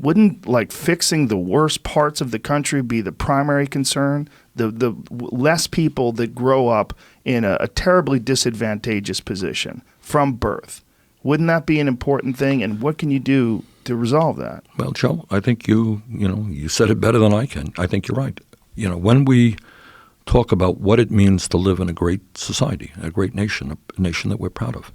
Wouldn't like fixing the worst parts of the country be the primary concern? The less people that grow up in a terribly disadvantageous position from birth. Wouldn't that be an important thing? And what can you do to resolve that? Well, Joe, I think you said it better than I can. I think you're right. When we talk about what it means to live in a great society, a great nation, a nation that we're proud of,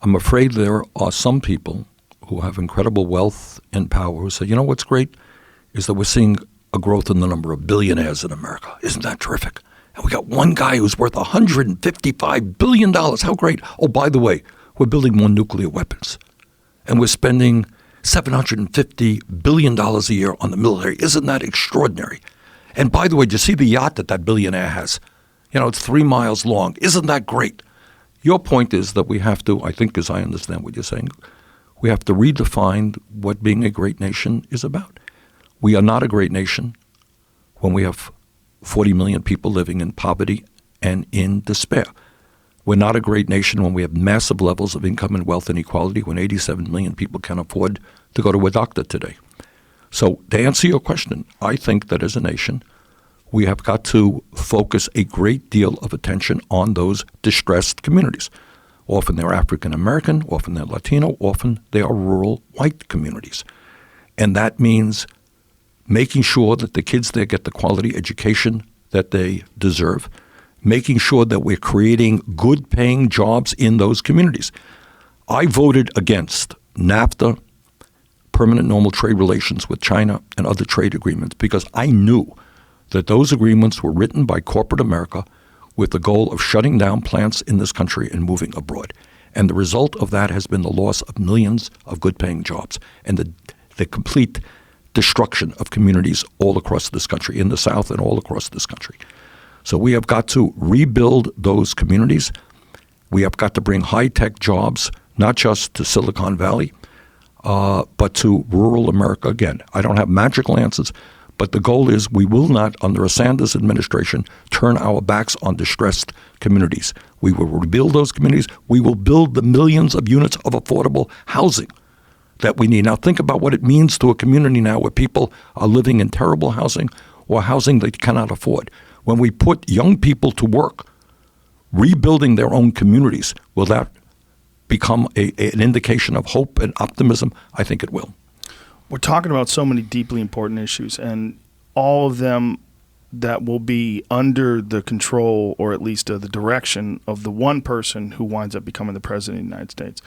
I'm afraid there are some people who have incredible wealth and power who say, what's great is that we're seeing a growth in the number of billionaires in America. Isn't that terrific? And we got one guy who's worth $155 billion. How great. Oh, by the way, we're building more nuclear weapons. And we're spending $750 billion a year on the military. Isn't that extraordinary? And by the way, do you see the yacht that billionaire has? It's 3 miles long. Isn't that great? Your point is that we have to, I think as I understand what you're saying, we have to redefine what being a great nation is about. We are not a great nation when we have 40 million people living in poverty and in despair. We're not a great nation when we have massive levels of income and wealth inequality, when 87 million people can't afford to go to a doctor today. So to answer your question, I think that as a nation, we have got to focus a great deal of attention on those distressed communities. Often they're African American, often they're Latino, often they are rural white communities. And that means making sure that the kids there get the quality education that they deserve, making sure that we're creating good paying jobs in those communities. I voted against NAFTA, permanent normal trade relations with China, and other trade agreements because I knew that those agreements were written by corporate America with the goal of shutting down plants in this country and moving abroad. And the result of that has been the loss of millions of good-paying jobs and the complete destruction of communities all across this country, in the South and all across this country. So we have got to rebuild those communities. We have got to bring high-tech jobs, not just to Silicon Valley, but to rural America again. I don't have magical answers, but the goal is we will not, under a Sanders administration, turn our backs on distressed communities. We will rebuild those communities. We will build the millions of units of affordable housing that we need. Now think about what it means to a community now where people are living in terrible housing or housing they cannot afford. When we put young people to work rebuilding their own communities, will that become an indication of hope and optimism? I think it will. We're talking about so many deeply important issues, and all of them that will be under the control or at least the direction of the one person who winds up becoming the president of the United States.